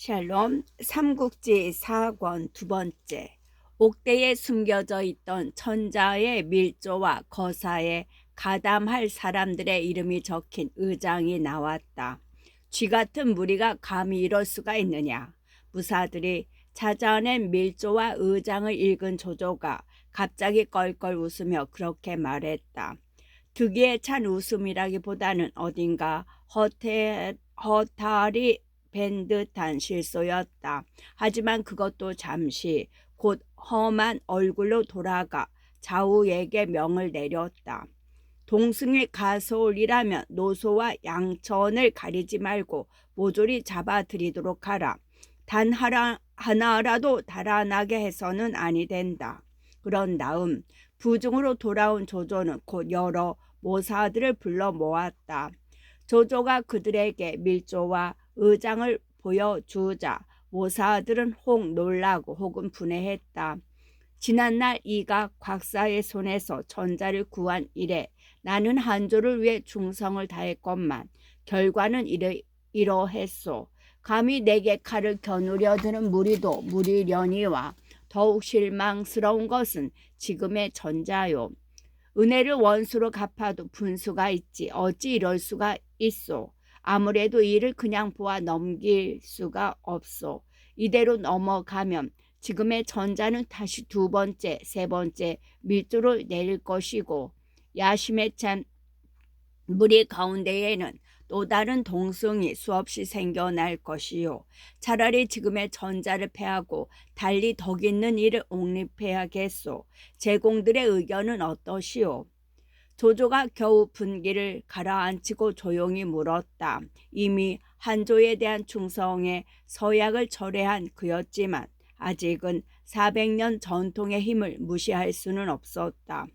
샬롬 삼국지 4권 두 번째. 옥대에 숨겨져 있던 천자의 밀조와 거사에 가담할 사람들의 이름이 적힌 의장이 나왔다. 쥐 같은 무리가 감히 이럴 수가 있느냐. 무사들이 찾아낸 밀조와 의장을 읽은 조조가 갑자기 껄껄 웃으며 그렇게 말했다. 득이에 찬 웃음이라기보다는 어딘가 허탈이 밴 듯한 실소였다. 하지만 그것도 잠시, 곧 험한 얼굴로 돌아가 좌우에게 명을 내렸다. 동승의 가솔이라면 노소와 양천을 가리지 말고 모조리 잡아들이도록 하라. 단 하나라도 달아나게 해서는 아니 된다. 그런 다음 부중으로 돌아온 조조는 곧 여러 모사들을 불러 모았다. 조조가 그들에게 밀조와 의장을 보여주자 모사들은 혹 놀라고 혹은 분해했다. 지난날 이가 곽사의 손에서 천자를 구한 이래 나는 한조를 위해 충성을 다했건만 결과는 이러했소. 감히 내게 칼을 겨누려 드는 무리도 무리려니와 더욱 실망스러운 것은 지금의 천자요. 은혜를 원수로 갚아도 분수가 있지 어찌 이럴 수가 있소. 아무래도 이를 그냥 보아 넘길 수가 없소. 이대로 넘어가면 지금의 전자는 다시 두 번째, 세 번째 밀조를 내릴 것이고 야심에 찬 무리 가운데에는 또 다른 동승이 수없이 생겨날 것이요. 차라리 지금의 전자를 패하고 달리 덕 있는 일을 옹립해야겠소. 제공들의 의견은 어떠시오? 조조가 겨우 분기를 가라앉히고 조용히 물었다. 이미 한조에 대한 충성에 서약을 철회한 그였지만 아직은 400년 전통의 힘을 무시할 수는 없었다.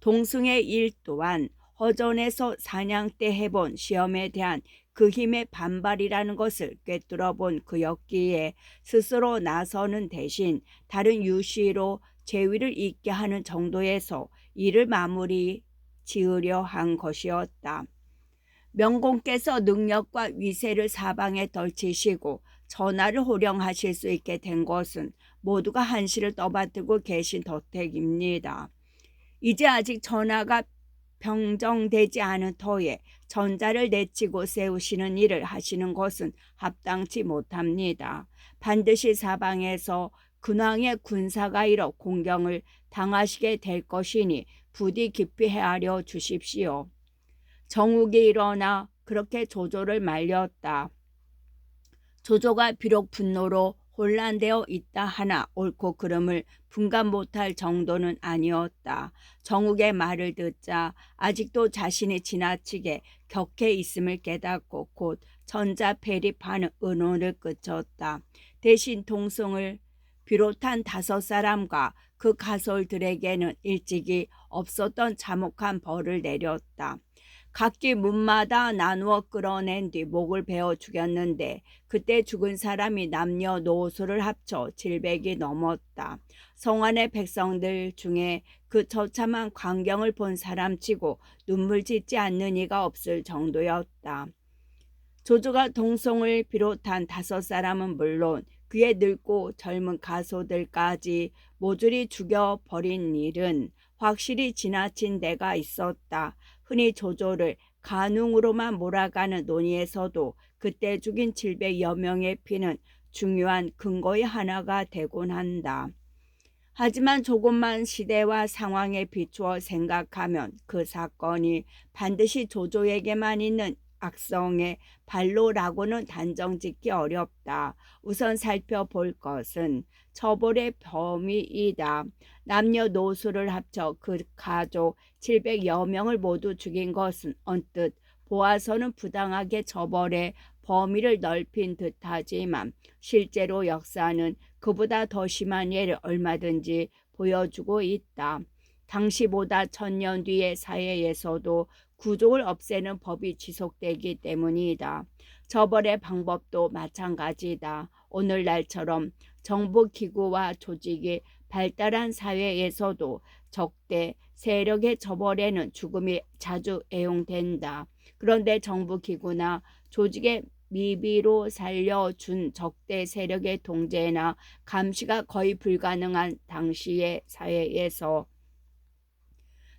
동승의 일 또한 허전에서 사냥 때 해본 시험에 대한 그 힘의 반발이라는 것을 꿰뚫어 본 그였기에 스스로 나서는 대신 다른 유시로 재위를 잇게 하는 정도에서 일을 마무리 지으려 한 것이었다. 명공께서 능력과 위세를 사방에 덜치시고 전하를 호령하실 수 있게 된 것은 모두가 한시를 떠받들고 계신 덕택입니다. 이제 아직 전하가 평정되지 않은 터에 전자를 내치고 세우시는 일을 하시는 것은 합당치 못합니다. 반드시 사방에서 근왕의 군사가 일어 공경을 당하시게 될 것이니 부디 깊이 헤아려 주십시오. 정욱이 일어나 그렇게 조조를 말렸다. 조조가 비록 분노로 혼란되어 있다 하나 옳고 그름을 분간 못할 정도는 아니었다. 정욱의 말을 듣자 아직도 자신이 지나치게 격해 있음을 깨닫고 곧 전자패립하는 의논을 그쳤다. 대신 동승을 비롯한 5사람과 그 가솔들에게는 일찍이 없었던 참혹한 벌을 내렸다. 각기 문마다 나누어 끌어낸 뒤 목을 베어 죽였는데 그때 죽은 사람이 남녀노소를 합쳐 700이 넘었다. 성안의 백성들 중에 그 처참한 광경을 본 사람치고 눈물 짓지 않는 이가 없을 정도였다. 조조가 동성을 비롯한 5사람은 물론 그의 늙고 젊은 가소들까지 모조리 죽여버린 일은 확실히 지나친 데가 있었다. 흔히 조조를 간웅으로만 몰아가는 논의에서도 그때 죽인 700여 명의 피는 중요한 근거의 하나가 되곤 한다. 하지만 조금만 시대와 상황에 비추어 생각하면 그 사건이 반드시 조조에게만 있는 악성의 발로라고는 단정짓기 어렵다. 우선 살펴볼 것은 처벌의 범위이다. 남녀노소를 합쳐 그 가족 700여 명을 모두 죽인 것은 언뜻 보아서는 부당하게 처벌의 범위를 넓힌 듯하지만 실제로 역사는 그보다 더 심한 예를 얼마든지 보여주고 있다. 당시보다 1000년 뒤의 사회에서도 구족을 없애는 법이 지속되기 때문이다. 처벌의 방법도 마찬가지다. 오늘날처럼 정부기구와 조직이 발달한 사회에서도 적대 세력의 처벌에는 죽음이 자주 애용된다. 그런데 정부기구나 조직의 미비로 살려준 적대 세력의 통제나 감시가 거의 불가능한 당시의 사회에서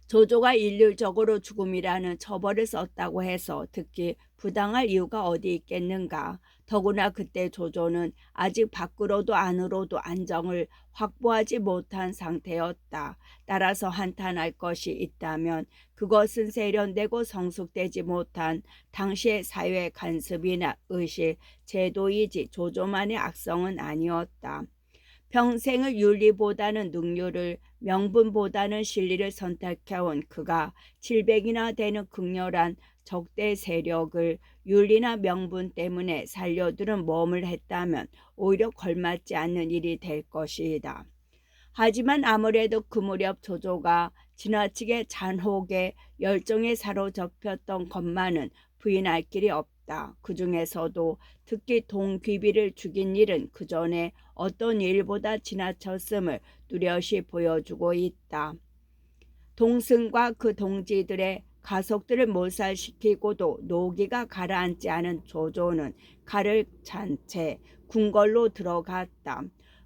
조조가 일률적으로 죽음이라는 처벌을 썼다고 해서 듣기 부당할 이유가 어디 있겠는가. 더구나 그때 조조는 아직 밖으로도 안으로도 안정을 확보하지 못한 상태였다. 따라서 한탄할 것이 있다면 그것은 세련되고 성숙되지 못한 당시의 사회 간섭이나 의식, 제도이지 조조만의 악성은 아니었다. 평생을 윤리보다는 능률을, 명분보다는 실리를 선택해온 그가 700이나 되는 극렬한 적대 세력을 윤리나 명분 때문에 살려두는 모험을 했다면 오히려 걸맞지 않는 일이 될 것이다. 하지만 아무래도 그 무렵 조조가 지나치게 잔혹에 열정에 사로잡혔던 것만은 부인할 길이 없다. 그 중에서도 특히 동귀비를 죽인 일은 그 전에 어떤 일보다 지나쳤음을 뚜렷이 보여주고 있다. 동승과 그 동지들의 가속들을 몰살시키고도 노기가 가라앉지 않은 조조는 칼을 찬 채 궁궐로 들어갔다.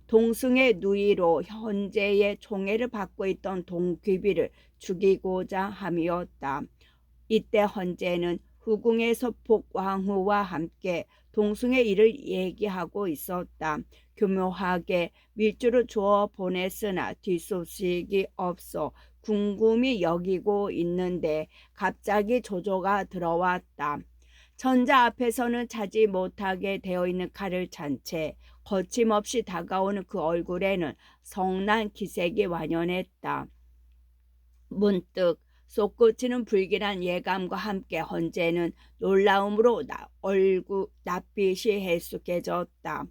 동승의 누이로 현재의 총애를 받고 있던 동귀비를 죽이고자 함이었다. 이때 헌제는 후궁에서 복왕후와 함께 동승의 일을 얘기하고 있었다. 교묘하게 밀주를 주어 보냈으나 뒷소식이 없어 궁금히 여기고 있는데 갑자기 조조가 들어왔다. 천자 앞에서는 차지 못하게 되어 있는 칼을 찬 채 거침없이 다가오는 그 얼굴에는 성난 기색이 완연했다. 문득 솟구치는 불길한 예감과 함께 헌제는 놀라움으로 얼굴 낯빛이 해숙해졌다.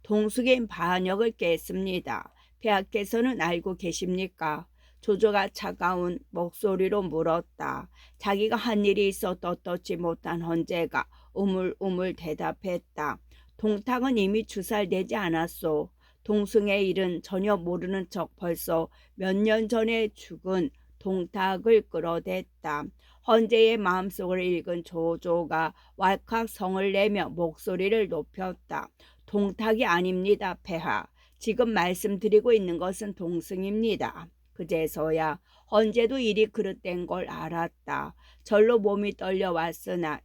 동숙인 반역을 깼습니다. 폐하께서는 알고 계십니까? 조조가 차가운 목소리로 물었다. 자기가 한 일이 있어 떳떳지 못한 헌제가 우물우물 대답했다. 동탁은 이미 주살되지 않았소. 동승의 일은 전혀 모르는 척 벌써 몇 년 전에 죽은 동탁을 끌어댔다. 헌제의 마음속을 읽은 조조가 왈칵 성을 내며 목소리를 높였다. 동탁이 아닙니다, 폐하. 지금 말씀드리고 있는 것은 동승입니다. 그제서야 헌제도 일이 그릇된 걸 알았다. 절로 몸이 떨려왔으나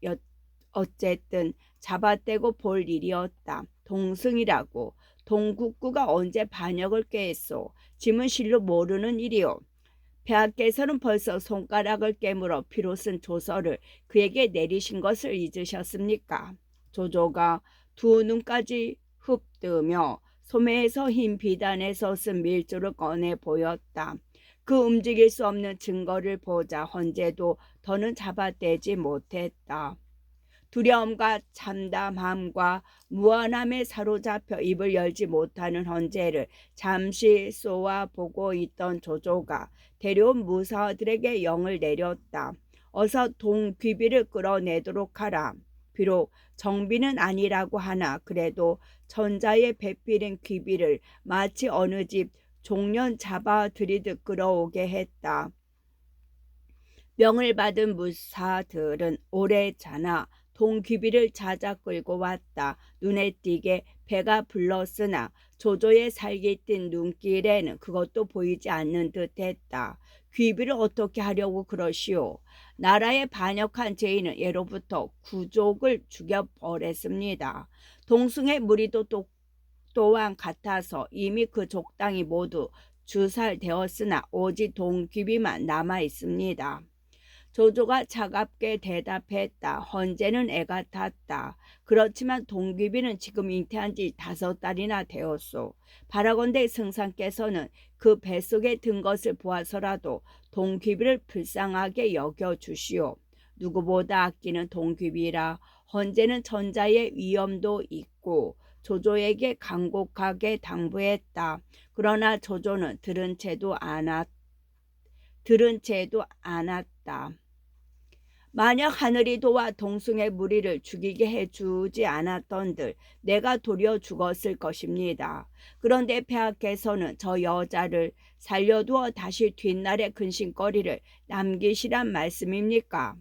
어쨌든 잡아떼고 볼 일이었다. 동승이라고. 동국구가 언제 반역을 꾀했소? 짐은 실로 모르는 일이오. 폐하께서는 벌써 손가락을 깨물어 피로 쓴 조서를 그에게 내리신 것을 잊으셨습니까? 조조가 두 눈까지 흡뜨며 소매에서 흰 비단에서 쓴 밀주를 꺼내 보였다. 그 움직일 수 없는 증거를 보자 헌제도 더는 잡아떼지 못했다. 두려움과 참담함과 무안함에 사로잡혀 입을 열지 못하는 헌제를 잠시 쏘아보고 있던 조조가 데려온 무사들에게 영을 내렸다. 어서 동귀비를 끌어내도록 하라. 비록 정비는 아니라고 하나 그래도 천자의 배필인 귀비를 마치 어느 집 종년 잡아들이듯 끌어오게 했다. 명을 받은 무사들은 오래잖아 동귀비를 찾아 끌고 왔다. 눈에 띄게 배가 불렀으나 조조의 살깃 눈길에는 그것도 보이지 않는 듯했다. 귀비를 어떻게 하려고 그러시오? 나라에 반역한 죄인은 예로부터 구족을 죽여버렸습니다. 동승의 무리도 또한 같아서 이미 그 족당이 모두 주살되었으나 오직 동귀비만 남아 있습니다. 조조가 차갑게 대답했다. 헌제는 애가 탔다. 그렇지만 동귀비는 지금 잉태한 지 5달이나 되었소. 바라건대 승상께서는 그 뱃속에 든 것을 보아서라도 동귀비를 불쌍하게 여겨주시오. 누구보다 아끼는 동귀비라 헌제는 천자의 위엄도 있고 조조에게 간곡하게 당부했다. 그러나 조조는 들은 채도 않았다. 만약 하늘이 도와 동승의 무리를 죽이게 해주지 않았던들 내가 도리어 죽었을 것입니다. 그런데 폐하께서는 저 여자를 살려두어 다시 뒷날의 근심거리를 남기시란 말씀입니까?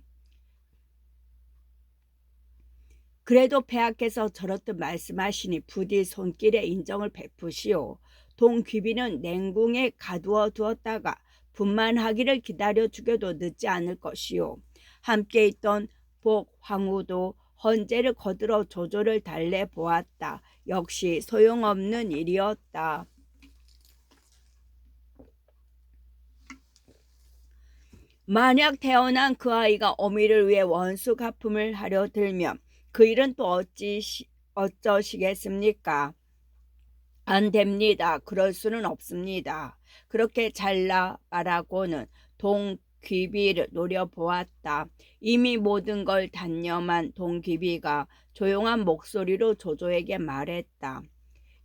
그래도 폐하께서 저렇듯 말씀하시니 부디 손길에 인정을 베푸시오. 동귀비는 냉궁에 가두어 두었다가 분만하기를 기다려 죽여도 늦지 않을 것이오. 함께 있던 복황후도 헌제를 거들어 조조를 달래 보았다. 역시 소용없는 일이었다. 만약 태어난 그 아이가 어미를 위해 원수 갚음을 하려 들면 그 일은 또 어쩌시겠습니까? 안 됩니다. 그럴 수는 없습니다. 그렇게 잘라 말하고는 동귀비를 노려보았다. 이미 모든 걸 단념한 동귀비가 조용한 목소리로 조조에게 말했다.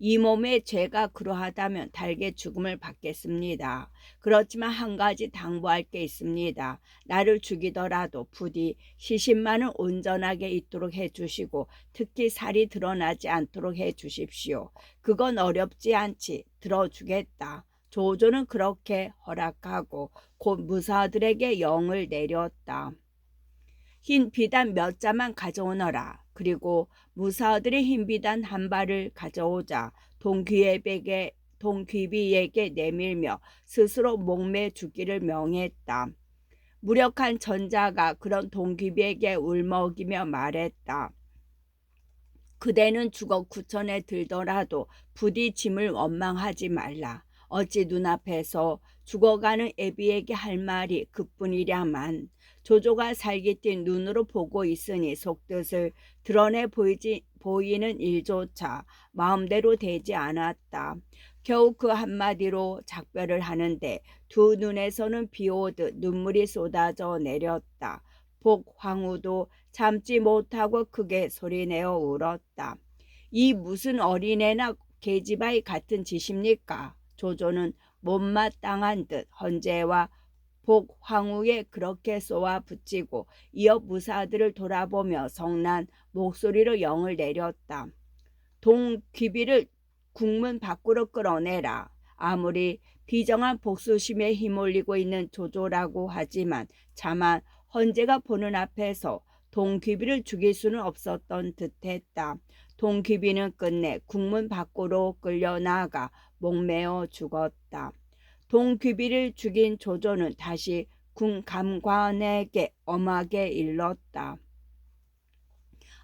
이 몸의 죄가 그러하다면 달게 죽음을 받겠습니다. 그렇지만 한 가지 당부할 게 있습니다. 나를 죽이더라도 부디 시신만은 온전하게 있도록 해주시고 특히 살이 드러나지 않도록 해주십시오. 그건 어렵지 않지. 들어주겠다. 조조는 그렇게 허락하고 곧 무사들에게 영을 내렸다. 흰 비단 몇 자만 가져오너라. 그리고 무사들이 흰 비단 한 발을 가져오자 동귀비에게 내밀며 스스로 목매 죽기를 명했다. 무력한 전자가 그런 동귀비에게 울먹이며 말했다. 그대는 죽어 구천에 들더라도 부디 짐을 원망하지 말라. 어찌 눈앞에서 죽어가는 애비에게 할 말이 그뿐이랴만. 조조가 살깃힌 눈으로 보고 있으니 속뜻을 드러내 보이는 일조차 마음대로 되지 않았다. 겨우 그 한마디로 작별을 하는데 두 눈에서는 비 오듯 눈물이 쏟아져 내렸다. 복황후도 참지 못하고 크게 소리내어 울었다. 이 무슨 어린애나 계집아이 같은 짓입니까? 조조는 못마땅한 듯 헌제와 복황후에 그렇게 쏘아 붙이고 이어 무사들을 돌아보며 성난 목소리로 영을 내렸다. 동귀비를 국문 밖으로 끌어내라. 아무리 비정한 복수심에 힘올리고 있는 조조라고 하지만 차마 헌제가 보는 앞에서 동귀비를 죽일 수는 없었던 듯했다. 동귀비는 끝내 국문 밖으로 끌려나가 목매어 죽었다. 동귀비를 죽인 조조는 다시 군감관에게 엄하게 일렀다.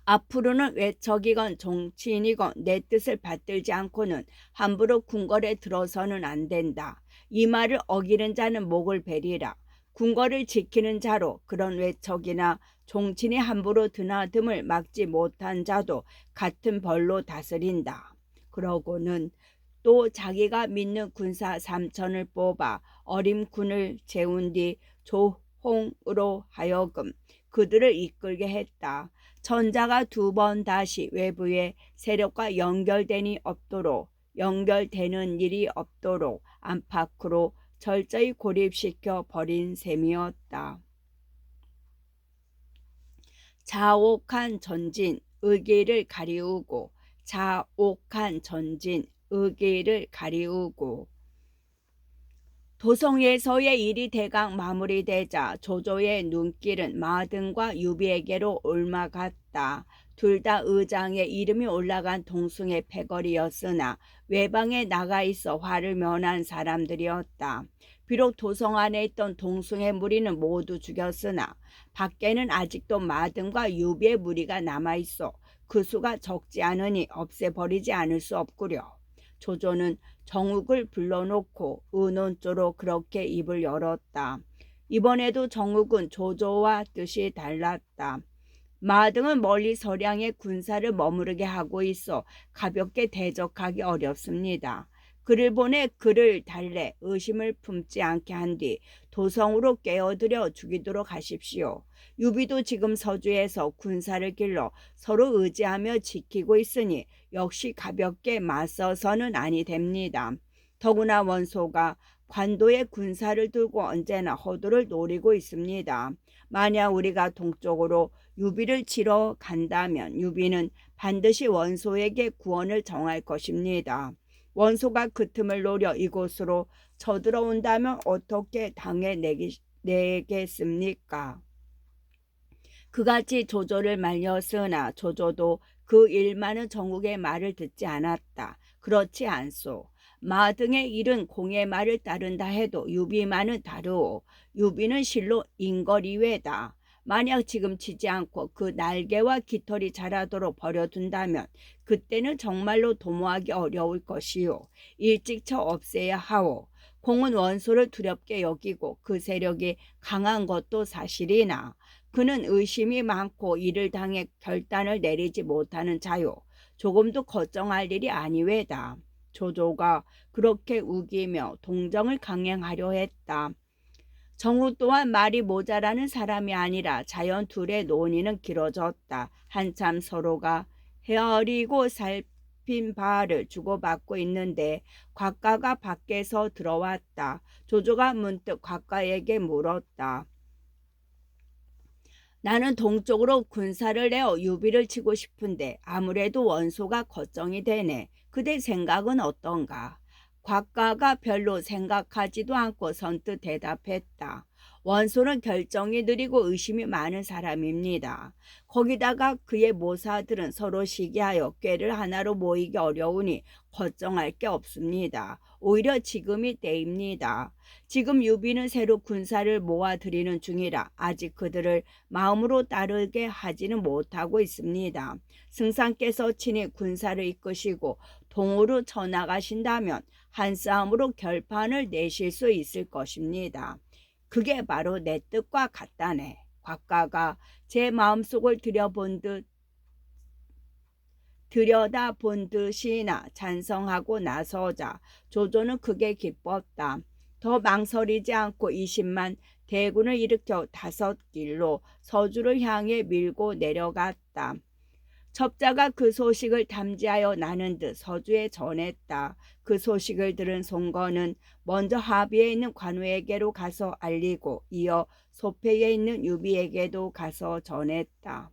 앞으로는 외척이건 정치인이건 내 뜻을 받들지 않고는 함부로 궁궐에 들어서는 안 된다. 이 말을 어기는 자는 목을 베리라. 궁궐을 지키는 자로 그런 외척이나 종친이 함부로 드나듦을 막지 못한 자도 같은 벌로 다스린다. 그러고는 또 자기가 믿는 군사 3천을 뽑아 어림군을 재운 뒤 조홍으로 하여금 그들을 이끌게 했다. 전자가 두 번 다시 외부의 세력과 연결되는 일이 없도록 안팎으로 철저히 고립시켜 버린 셈이었다. 자옥한 전진 의기를 가리우고 도성에서의 일이 대강 마무리되자 조조의 눈길은 마등과 유비에게로 옮아갔다. 둘 다 의장에 이름이 올라간 동숭의 패거리였으나 외방에 나가 있어 화를 면한 사람들이었다. 비록 도성 안에 있던 동숭의 무리는 모두 죽였으나 밖에는 아직도 마등과 유비의 무리가 남아있어 그 수가 적지 않으니 없애버리지 않을 수 없구려. 조조는 정욱을 불러놓고 의논조로 그렇게 입을 열었다. 이번에도 정욱은 조조와 뜻이 달랐다. 마등은 멀리 서량의 군사를 머무르게 하고 있어 가볍게 대적하기 어렵습니다. 그를 보내 그를 달래 의심을 품지 않게 한 뒤 도성으로 깨어들여 죽이도록 하십시오. 유비도 지금 서주에서 군사를 길러 서로 의지하며 지키고 있으니 역시 가볍게 맞서서는 아니 됩니다. 더구나 원소가 관도의 군사를 두고 언제나 허도를 노리고 있습니다. 만약 우리가 동쪽으로 유비를 치러 간다면 유비는 반드시 원소에게 구원을 정할 것입니다. 원소가 그 틈을 노려 이곳으로 쳐들어온다면 어떻게 당해내겠습니까? 그같이 조조를 말렸으나 조조도 그 일 많은 정국의 말을 듣지 않았다. 그렇지 않소. 마 등의 일은 공의 말을 따른다 해도 유비만은 다르오. 유비는 실로 인거리외다. 만약 지금 치지 않고 그 날개와 깃털이 자라도록 버려둔다면 그때는 정말로 도모하기 어려울 것이요. 일찍 쳐 없애야 하오. 공은 원소를 두렵게 여기고 그 세력이 강한 것도 사실이나 그는 의심이 많고 이를 당해 결단을 내리지 못하는 자요. 조금도 걱정할 일이 아니외다. 조조가 그렇게 우기며 동정을 강행하려 했다. 정우 또한 말이 모자라는 사람이 아니라 자연 둘의 논의는 길어졌다. 한참 서로가 헤아리고 살핀 바를 주고받고 있는데 곽가가 밖에서 들어왔다. 조조가 문득 곽가에게 물었다. 나는 동쪽으로 군사를 내어 유비를 치고 싶은데 아무래도 원소가 걱정이 되네. 그대 생각은 어떤가? 곽가가 별로 생각하지도 않고 선뜻 대답했다. 원소는 결정이 느리고 의심이 많은 사람입니다. 거기다가 그의 모사들은 서로 시기하여 꾀를 하나로 모이기 어려우니 걱정할 게 없습니다. 오히려 지금이 때입니다. 지금 유비는 새로 군사를 모아들이는 중이라 아직 그들을 마음으로 따르게 하지는 못하고 있습니다. 승상께서 친히 군사를 이끄시고 동으로 쳐나가신다면 한싸움으로 결판을 내실 수 있을 것입니다. 그게 바로 내 뜻과 같다네. 곽가가 제 마음속을 들여다본 듯이나 찬성하고 나서자 조조는 크게 기뻤다. 더 망설이지 않고 20만 대군을 일으켜 5길로 서주를 향해 밀고 내려갔다. 첩자가 그 소식을 담지하여 나는 듯 서주에 전했다. 그 소식을 들은 송건은 먼저 하비에 있는 관우에게로 가서 알리고 이어 소패에 있는 유비에게도 가서 전했다.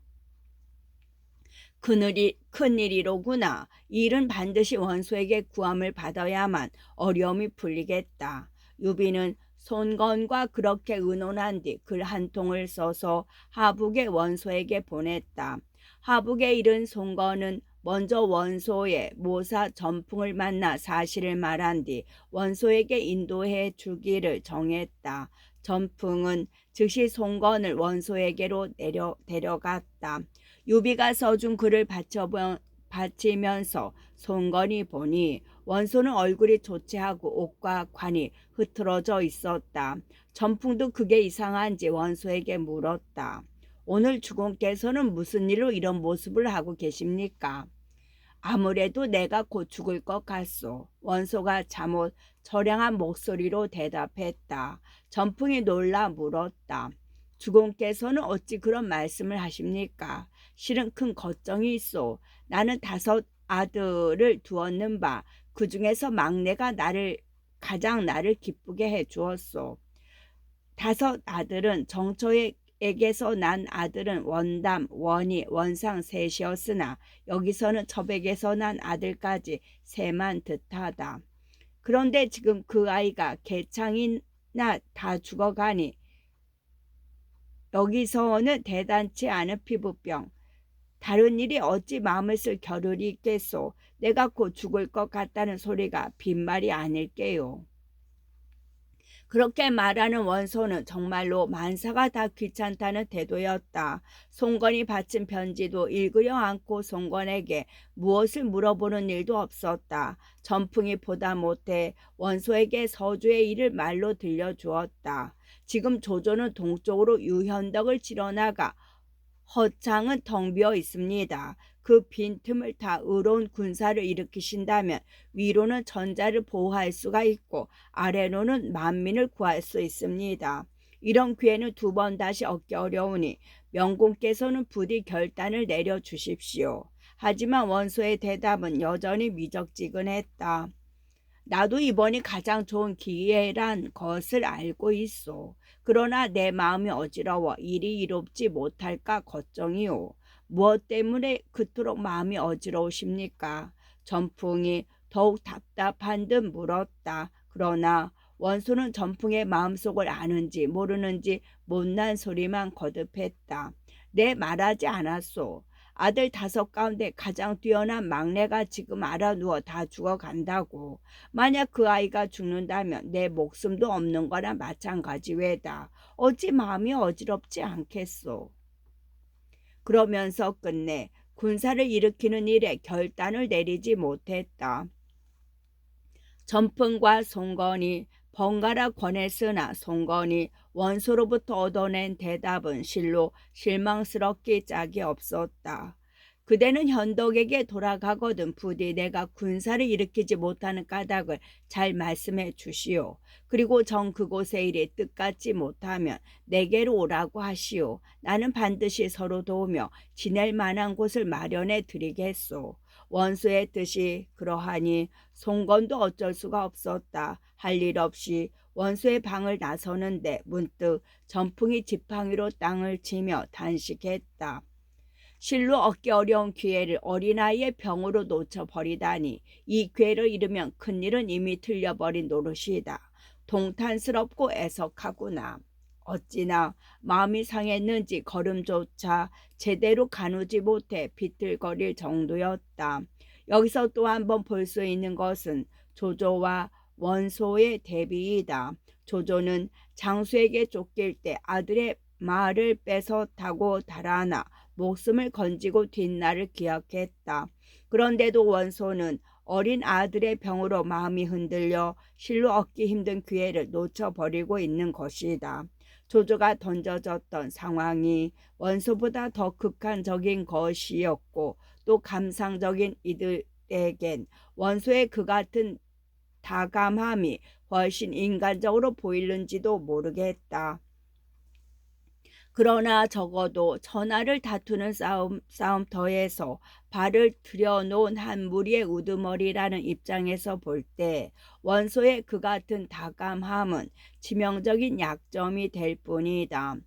큰일이로구나. 이 일은 반드시 원소에게 구함을 받아야만 어려움이 풀리겠다. 유비는 손건과 그렇게 의논한 뒤 글 한 통을 써서 하북의 원소에게 보냈다. 하북에 이른 손건은 먼저 원소의 모사 전풍을 만나 사실을 말한 뒤 원소에게 인도해 주기를 정했다. 전풍은 즉시 손건을 원소에게로 데려갔다. 유비가 써준 글을 바치면서 손건이 보니 원소는 얼굴이 조치하고 옷과 관이 흐트러져 있었다. 전풍도 그게 이상한지 원소에게 물었다. 오늘 주공께서는 무슨 일로 이런 모습을 하고 계십니까? 아무래도 내가 곧 죽을 것 같소. 원소가 잠옷 처량한 목소리로 대답했다. 전풍이 놀라 물었다. 주공께서는 어찌 그런 말씀을 하십니까? 실은 큰 걱정이 있소. 나는 5 아들을 두었는 바 그 중에서 막내가 가장 나를 기쁘게 해 주었소. 5 아들은 정초에게서 난 아들은 원담, 원희, 원상 셋이었으나 여기서는 첩에게서 난 아들까지 3만 듯하다. 그런데 지금 그 아이가 개창이나 다 죽어가니 여기서는 대단치 않은 피부병. 다른 일이 어찌 마음을 쓸 겨를이 있겠소. 내가 곧 죽을 것 같다는 소리가 빈말이 아닐게요. 그렇게 말하는 원소는 정말로 만사가 다 귀찮다는 태도였다. 송건이 바친 편지도 읽으려 않고 송건에게 무엇을 물어보는 일도 없었다. 전풍이 보다 못해 원소에게 서주의 일을 말로 들려주었다. 지금 조조는 동쪽으로 유현덕을 치러나가 허창은 텅 비어 있습니다. 그 빈틈을 타 의로운 군사를 일으키신다면 위로는 전자를 보호할 수가 있고 아래로는 만민을 구할 수 있습니다. 이런 기회는 2번 다시 얻기 어려우니 명공께서는 부디 결단을 내려주십시오. 하지만 원소의 대답은 여전히 미적지근했다. 나도 이번이 가장 좋은 기회란 것을 알고 있소. 그러나 내 마음이 어지러워 일이 이롭지 못할까 걱정이오. 무엇 때문에 그토록 마음이 어지러우십니까? 전풍이 더욱 답답한 듯 물었다. 그러나 원소는 전풍의 마음속을 아는지 모르는지 못난 소리만 거듭했다. 내 말하지 않았소. 아들 5 가운데 가장 뛰어난 막내가 지금 알아누워 다 죽어간다고. 만약 그 아이가 죽는다면 내 목숨도 없는 거나 마찬가지 외다. 어찌 마음이 어지럽지 않겠소. 그러면서 끝내 군사를 일으키는 일에 결단을 내리지 못했다. 전풍과 송건이 번갈아 권했으나 송건이 원소로부터 얻어낸 대답은 실로 실망스럽기 짝이 없었다. 그대는 현덕에게 돌아가거든 부디 내가 군사를 일으키지 못하는 까닭을 잘 말씀해 주시오. 그리고 정 그곳의 일이 뜻같지 못하면 내게로 오라고 하시오. 나는 반드시 서로 도우며 지낼 만한 곳을 마련해 드리겠소. 원수의 뜻이 그러하니 송건도 어쩔 수가 없었다. 할 일 없이 원수의 방을 나서는데 문득 전풍이 지팡이로 땅을 치며 단식했다. 실로 얻기 어려운 기회를 어린아이의 병으로 놓쳐버리다니 이 기회를 잃으면 큰일은 이미 틀려버린 노릇이다. 동탄스럽고 애석하구나. 어찌나 마음이 상했는지 걸음조차 제대로 가누지 못해 비틀거릴 정도였다. 여기서 또 한 번 볼 수 있는 것은 조조와 원소의 대비이다. 조조는 장수에게 쫓길 때 아들의 말을 뺏어 타고 달아나 목숨을 건지고 뒷날을 기약했다. 그런데도 원소는 어린 아들의 병으로 마음이 흔들려 실로 얻기 힘든 기회를 놓쳐버리고 있는 것이다. 조조가 던져졌던 상황이 원소보다 더 극한적인 것이었고 또 감상적인 이들에겐 원소의 그 같은 다감함이 훨씬 인간적으로 보이는지도 모르겠다. 그러나 적어도 천하를 다투는 싸움터에서 발을 들여놓은 한 무리의 우두머리라는 입장에서 볼 때 원소의 그 같은 다감함은 치명적인 약점이 될 뿐이다.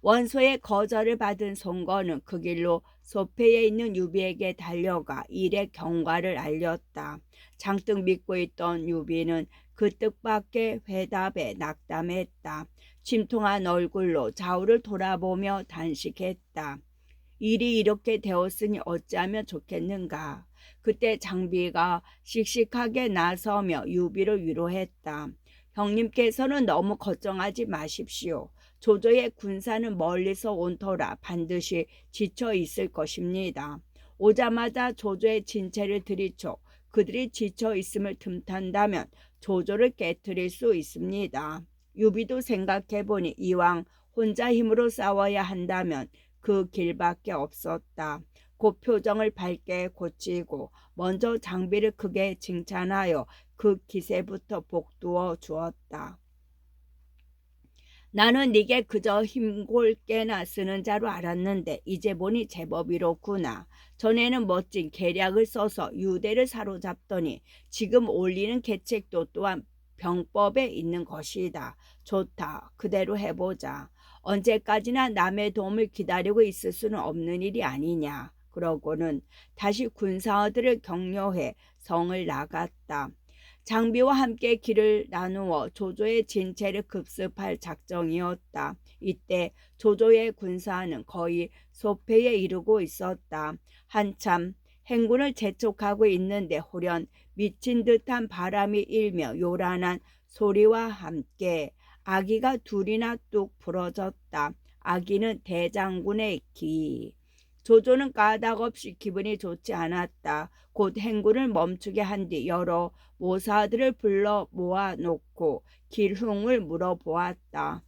원소의 거절을 받은 송건은 그 길로 소패에 있는 유비에게 달려가 일의 경과를 알렸다. 장뜩 믿고 있던 유비는 그 뜻밖의 회답에 낙담했다. 침통한 얼굴로 좌우를 돌아보며 단식했다. 일이 이렇게 되었으니 어찌하면 좋겠는가. 그때 장비가 씩씩하게 나서며 유비를 위로했다. 형님께서는 너무 걱정하지 마십시오. 조조의 군사는 멀리서 온 터라 반드시 지쳐 있을 것입니다. 오자마자 조조의 진체를 들이쳐 그들이 지쳐 있음을 틈탄다면 조조를 깨트릴 수 있습니다. 유비도 생각해보니 이왕 혼자 힘으로 싸워야 한다면 그 길밖에 없었다. 곧 표정을 밝게 고치고 먼저 장비를 크게 칭찬하여 그 기세부터 복두어 주었다. 나는 네게 그저 힘골게나 쓰는 자로 알았는데 이제 보니 제법 이렇구나. 전에는 멋진 계략을 써서 유대를 사로잡더니 지금 올리는 계책도 또한 병법에 있는 것이다. 좋다. 그대로 해보자. 언제까지나 남의 도움을 기다리고 있을 수는 없는 일이 아니냐. 그러고는 다시 군사들을 격려해 성을 나갔다. 장비와 함께 길을 나누어 조조의 진체를 급습할 작정이었다. 이때 조조의 군사는 거의 소패에 이르고 있었다. 한참 행군을 재촉하고 있는데忽然 미친 듯한 바람이 일며 요란한 소리와 함께 아기가 둘이나 뚝 부러졌다. 아기는 대장군의 기. 조조는 까닭없이 기분이 좋지 않았다. 곧 행군을 멈추게 한 뒤 여러 모사들을 불러 모아놓고 길흉을 물어보았다.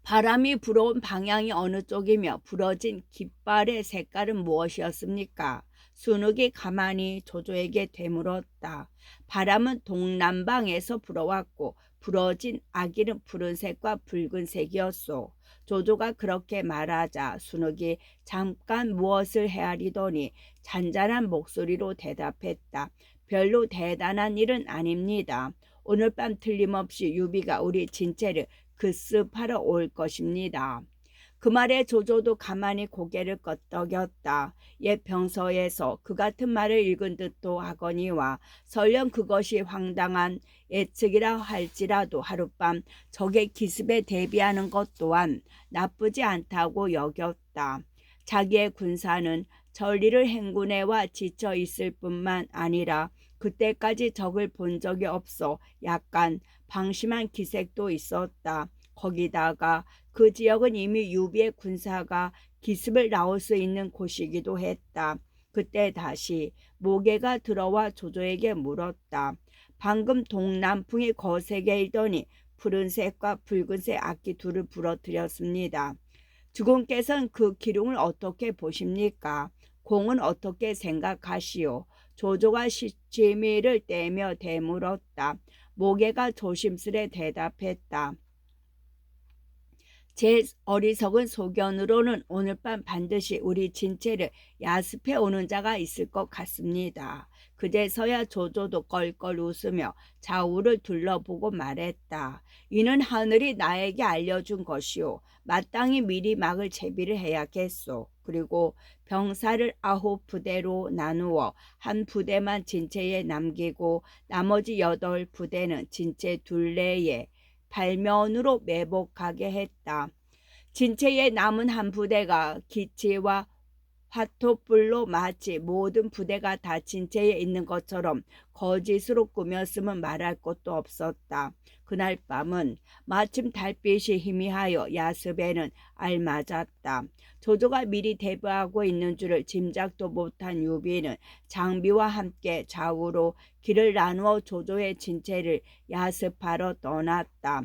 바람이 불어온 방향이 어느 쪽이며 부러진 깃발의 색깔은 무엇이었습니까? 순욱이 가만히 조조에게 되물었다. 바람은 동남방에서 불어왔고 부러진 아기는 푸른색과 붉은색이었소. 조조가 그렇게 말하자 순욱이 잠깐 무엇을 헤아리더니 잔잔한 목소리로 대답했다. 별로 대단한 일은 아닙니다. 오늘 밤 틀림없이 유비가 우리 진체를 급습하러 올 것입니다. 그 말에 조조도 가만히 고개를 끄덕였다. 옛 병서에서 그 같은 말을 읽은 듯도 하거니와 설령 그것이 황당한 예측이라 할지라도 하룻밤 적의 기습에 대비하는 것 또한 나쁘지 않다고 여겼다. 자기의 군사는 전리를 행군해와 지쳐 있을 뿐만 아니라 그때까지 적을 본 적이 없어 약간 방심한 기색도 있었다. 거기다가 그 지역은 이미 유비의 군사가 기습을 나올 수 있는 곳이기도 했다. 그때 다시 모계가 들어와 조조에게 물었다. 방금 동남풍이 거세게 일더니 푸른색과 붉은색 악기 둘을 부러뜨렸습니다. 주공께서는 그 기륭을 어떻게 보십니까? 공은 어떻게 생각하시오? 조조가 시치미를 떼며 되물었다. 모계가 조심스레 대답했다. 제 어리석은 소견으로는 오늘 밤 반드시 우리 진체를 야습해 오는 자가 있을 것 같습니다. 그제서야 조조도 껄껄 웃으며 좌우를 둘러보고 말했다. 이는 하늘이 나에게 알려준 것이오. 마땅히 미리 막을 채비를 해야겠소. 그리고 병사를 9부대로 나누어 한 부대만 진체에 남기고 나머지 8부대는 진체 둘레에 발면으로 매복하게 했다. 진체에 남은 한 부대가 기치와 화토불로 마치 모든 부대가 다 진체에 있는 것처럼 거짓으로 꾸몄음은 말할 것도 없었다. 그날 밤은 마침 달빛이 희미하여 야습에는 알맞았다. 조조가 미리 대비하고 있는 줄을 짐작도 못한 유비는 장비와 함께 좌우로 길을 나누어 조조의 진체를 야습하러 떠났다.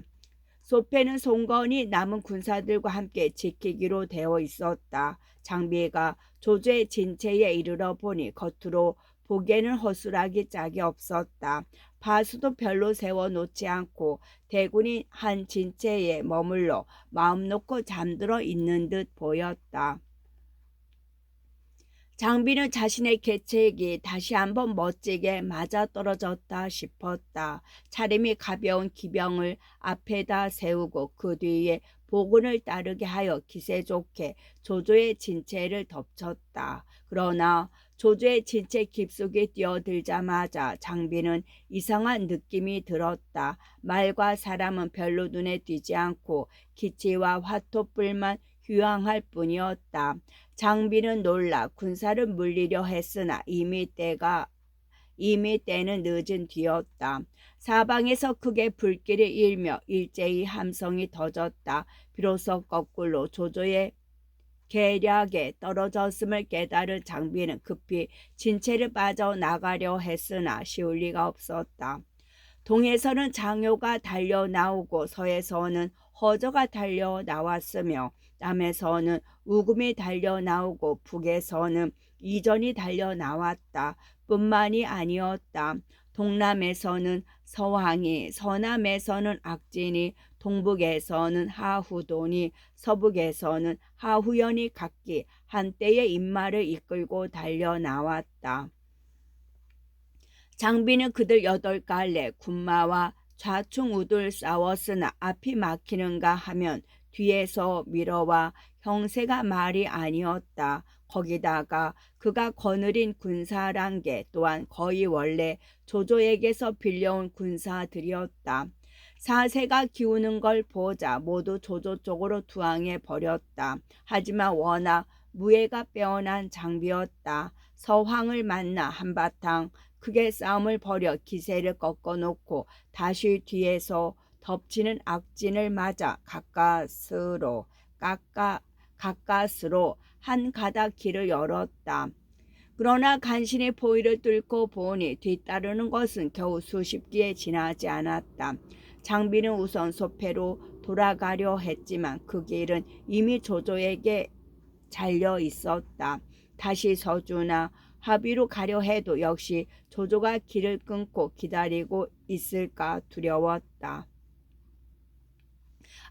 소패는 송건이 남은 군사들과 함께 지키기로 되어 있었다. 장비가 조조의 진체에 이르러 보니 겉으로 보기에는 허술하기 짝이 없었다. 바수도 별로 세워놓지 않고 대군이 한 진체에 머물러 마음 놓고 잠들어 있는 듯 보였다. 장비는 자신의 계책이 다시 한번 멋지게 맞아떨어졌다 싶었다. 차림이 가벼운 기병을 앞에다 세우고 그 뒤에 보군을 따르게 하여 기세 좋게 조조의 진체를 덮쳤다. 그러나 조조의 진체 깊숙이 뛰어들자마자 장비는 이상한 느낌이 들었다. 말과 사람은 별로 눈에 띄지 않고 기치와 화토불만 휴양할 뿐이었다. 장비는 놀라 군사를 물리려 했으나 이미 때는 늦은 뒤였다. 사방에서 크게 불길이 일며 일제히 함성이 터졌다. 비로소 거꾸로 조조의 계략에 떨어졌음을 깨달은 장비는 급히 진체를 빠져나가려 했으나 쉬울 리가 없었다. 동에서는 장효가 달려나오고 서에서는 허저가 달려나왔으며 남에서는 우금이 달려나오고 북에서는 이전이 달려나왔다. 뿐만이 아니었다. 동남에서는 서황이, 서남에서는 악진이, 동북에서는 하후돈이, 서북에서는 하후연이 각기 한때의 인마를 이끌고 달려나왔다. 장비는 그들 8갈래 군마와 좌충우돌 싸웠으나 앞이 막히는가 하면 뒤에서 밀어와 형세가 말이 아니었다. 거기다가 그가 거느린 군사란게 또한 거의 원래 조조에게서 빌려온 군사들이었다. 사세가 기우는 걸 보자 모두 조조 쪽으로 투항해 버렸다. 하지만 워낙 무예가 빼어난 장비였다. 서황을 만나 한바탕 크게 싸움을 벌여 기세를 꺾어놓고 다시 뒤에서 덮치는 악진을 맞아 가까스로 한 가닥 길을 열었다. 그러나 간신히 포위를 뚫고 보니 뒤따르는 것은 겨우 수십 기에 지나지 않았다. 장비는 우선 소패로 돌아가려 했지만 그 길은 이미 조조에게 잘려 있었다. 다시 서주나 합의로 가려 해도 역시 조조가 길을 끊고 기다리고 있을까 두려웠다.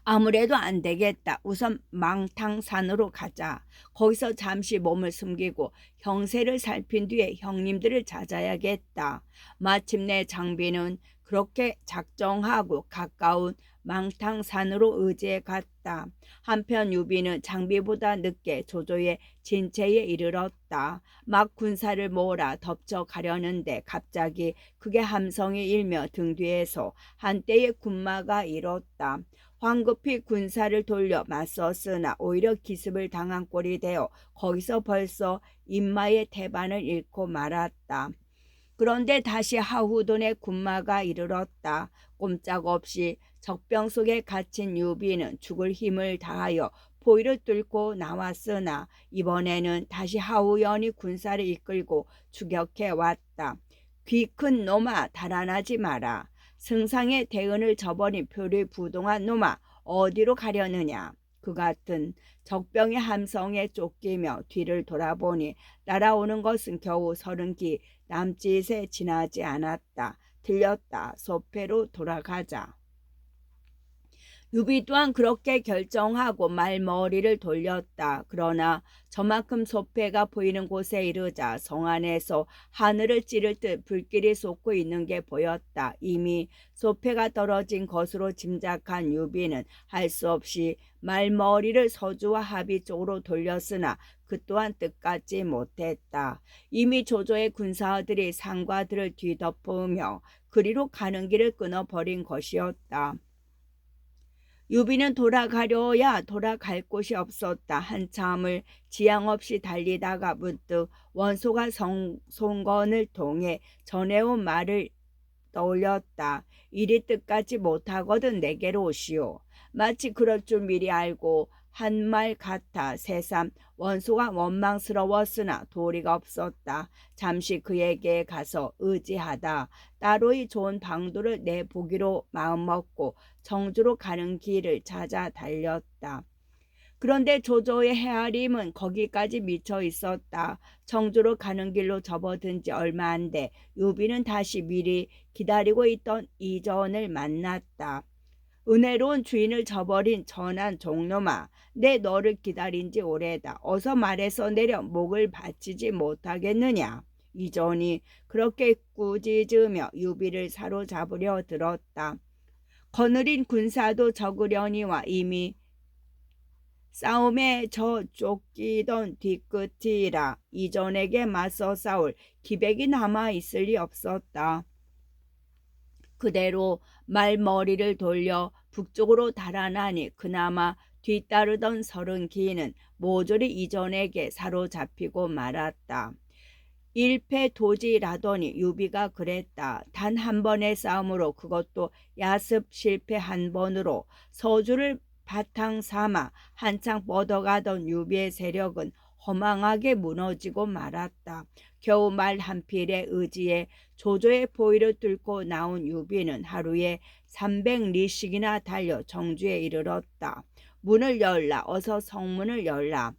아무래도 안 되겠다. 우선 망탕산으로 가자. 거기서 잠시 몸을 숨기고 형세를 살핀 뒤에 형님들을 찾아야겠다. 마침내 장비는 그렇게 작정하고 가까운 망탕산으로 의지해 갔다. 한편 유비는 장비보다 늦게 조조의 진체에 이르렀다. 막 군사를 모으라 덮쳐 가려는데 갑자기 그게 함성이 일며 등 뒤에서 한때의 군마가 일었다. 황급히 군사를 돌려 맞섰으나 오히려 기습을 당한 꼴이 되어 거기서 벌써 인마의 태반을 잃고 말았다. 그런데 다시 하후돈의 군마가 이르렀다. 꼼짝없이 적병 속에 갇힌 유비는 죽을 힘을 다하여 포위를 뚫고 나왔으나 이번에는 다시 하우연이 군사를 이끌고 추격해 왔다. 귀 큰 놈아 달아나지 마라. 승상의 대은을 저버린 표리부동한 놈아 어디로 가려느냐. 그 같은 적병의 함성에 쫓기며 뒤를 돌아보니 날아오는 것은 겨우 30기 남짓에 지나지 않았다. 들렸다. 소패로 돌아가자. 유비 또한 그렇게 결정하고 말머리를 돌렸다. 그러나 저만큼 소패가 보이는 곳에 이르자 성 안에서 하늘을 찌를 듯 불길이 솟고 있는 게 보였다. 이미 소패가 떨어진 것으로 짐작한 유비는 할 수 없이 말머리를 서주와 하비 쪽으로 돌렸으나 그 또한 뜻같지 못했다. 이미 조조의 군사들이 상과들을 뒤덮으며 그리로 가는 길을 끊어버린 것이었다. 유비는 돌아가려야 돌아갈 곳이 없었다. 한참을 지양 없이 달리다가 문득 원소가 송건을 통해 전해온 말을 떠올렸다. 이리 뜻까지 못하거든 내게로 오시오. 마치 그럴 줄 미리 알고 한 말 같아 새삼 원소가 원망스러웠으나 도리가 없었다. 잠시 그에게 가서 의지하다 따로이 좋은 방도를 내보기로 마음먹고 청주로 가는 길을 찾아 달렸다. 그런데 조조의 헤아림은 거기까지 미쳐 있었다. 청주로 가는 길로 접어든 지 얼마 안 돼 유비는 다시 미리 기다리고 있던 이전을 만났다. 은혜로운 주인을 저버린 전한 종놈아, 내 너를 기다린 지 오래다. 어서 말해서 내려 목을 바치지 못하겠느냐. 이전이 그렇게 꾸짖으며 유비를 사로잡으려 들었다. 거느린 군사도 적으려니와 이미 싸움에 저 쫓기던 뒤끝이라 이전에게 맞서 싸울 기백이 남아 있을 리 없었다. 그대로 말머리를 돌려 북쪽으로 달아나니 그나마 뒤따르던 30기는 모조리 이전에게 사로잡히고 말았다. 일패도지라더니 유비가 그랬다. 단 한 번의 싸움으로 그것도 야습 실패 한 번으로 서주를 바탕 삼아 한창 뻗어가던 유비의 세력은 허망하게 무너지고 말았다. 겨우 말 한 필의 의지에 조조의 포위를 뚫고 나온 유비는 하루에 300리씩이나 달려 정주에 이르렀다. 문을 열라. 어서 성문을 열라.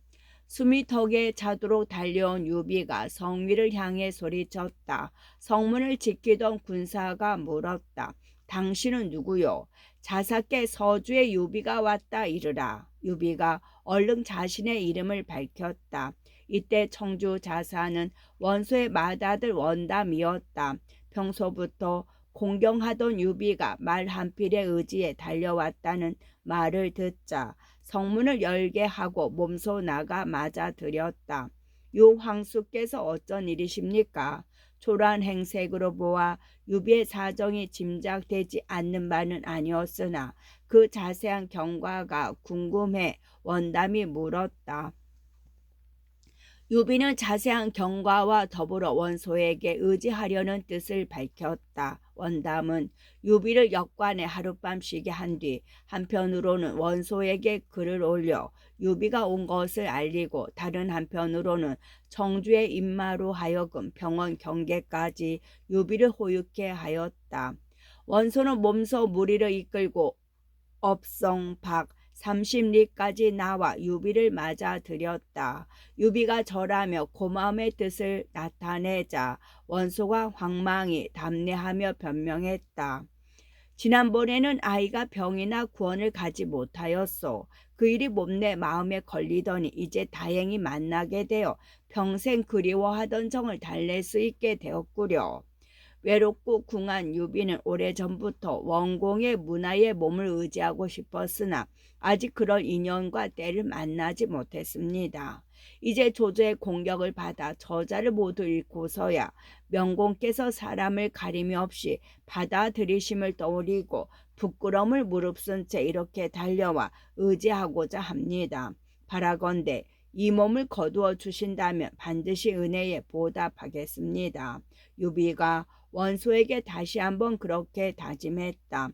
숨이 턱에 차도록 달려온 유비가 성위를 향해 소리쳤다. 성문을 지키던 군사가 물었다. 당신은 누구요? 자사께 서주의 유비가 왔다 이르라. 유비가 얼른 자신의 이름을 밝혔다. 이때 청주 자사는 원소의 맏아들 원담이었다. 평소부터 공경하던 유비가 말 한 필의 의지에 달려왔다는 말을 듣자 성문을 열게 하고 몸소 나가 맞아들였다. 유 황수께서 어쩐 일이십니까? 초라한 행색으로 보아 유비의 사정이 짐작되지 않는 바는 아니었으나 그 자세한 경과가 궁금해 원담이 물었다. 유비는 자세한 경과와 더불어 원소에게 의지하려는 뜻을 밝혔다. 원담은 유비를 역관에 하룻밤 쉬게 한 뒤 한편으로는 원소에게 글을 올려 유비가 온 것을 알리고 다른 한편으로는 청주의 인마로 하여금 병원 경계까지 유비를 호육해 하였다. 원소는 몸소 무리를 이끌고 업성 밖 30리까지 나와 유비를 맞아들였다. 유비가 절하며 고마움의 뜻을 나타내자 원소가 황망히 담례하며 변명했다. 지난번에는 아이가 병이나 구원을 가지 못하였소. 그 일이 몸내 마음에 걸리더니 이제 다행히 만나게 되어 평생 그리워하던 정을 달랠 수 있게 되었구려. 외롭고 궁한 유비는 오래전부터 원공의 문화의 몸을 의지하고 싶었으나 아직 그럴 인연과 때를 만나지 못했습니다. 이제 조조의 공격을 받아 저자를 모두 잃고서야 명공께서 사람을 가림이 없이 받아들이심을 떠올리고 부끄러움을 무릅쓴 채 이렇게 달려와 의지하고자 합니다. 바라건대 이 몸을 거두어 주신다면 반드시 은혜에 보답하겠습니다. 유비가 원소에게 다시 한번 그렇게 다짐했다.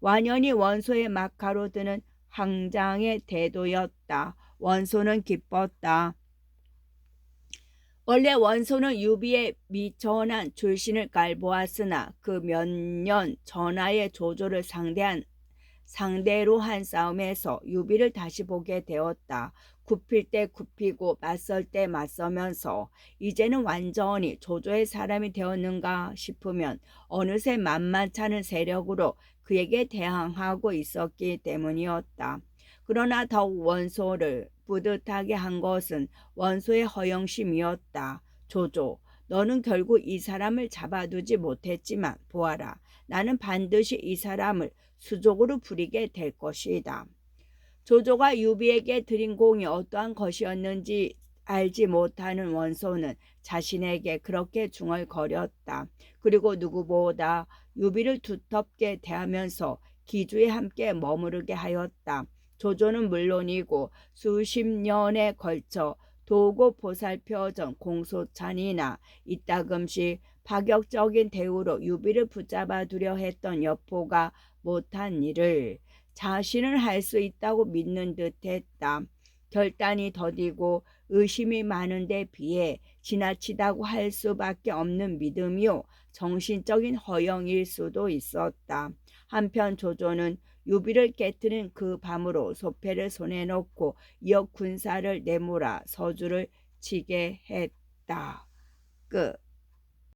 완연히 원소의 막하로 드는 항장의 태도였다. 원소는 기뻤다. 원래 원소는 유비의 미천한 출신을 깔보았으나 그 몇 년 전하의 조조를 상대로 한 싸움에서 유비를 다시 보게 되었다. 굽힐 때 굽히고 맞설 때 맞서면서 이제는 완전히 조조의 사람이 되었는가 싶으면 어느새 만만찮은 세력으로 그에게 대항하고 있었기 때문이었다. 그러나 더욱 원소를 뿌듯하게 한 것은 원소의 허영심이었다. 조조, 너는 결국 이 사람을 잡아두지 못했지만 보아라. 나는 반드시 이 사람을 수족으로 부리게 될 것이다. 조조가 유비에게 드린 공이 어떠한 것이었는지 알지 못하는 원소는 자신에게 그렇게 중얼거렸다. 그리고 누구보다 유비를 두텁게 대하면서 기주에 함께 머무르게 하였다. 조조는 물론이고 수십 년에 걸쳐 도고 보살펴전 공소찬이나 이따금씩 파격적인 대우로 유비를 붙잡아 두려 했던 여포가 못한 일을 자신은 할 수 있다고 믿는 듯했다. 결단이 더디고 의심이 많은 데 비해 지나치다고 할 수밖에 없는 믿음이요 정신적인 허영일 수도 있었다. 한편 조조는 유비를 깨뜨린 그 밤으로 소패를 손에 넣고 이어 군사를 내몰아 서주를 치게 했다. 끝.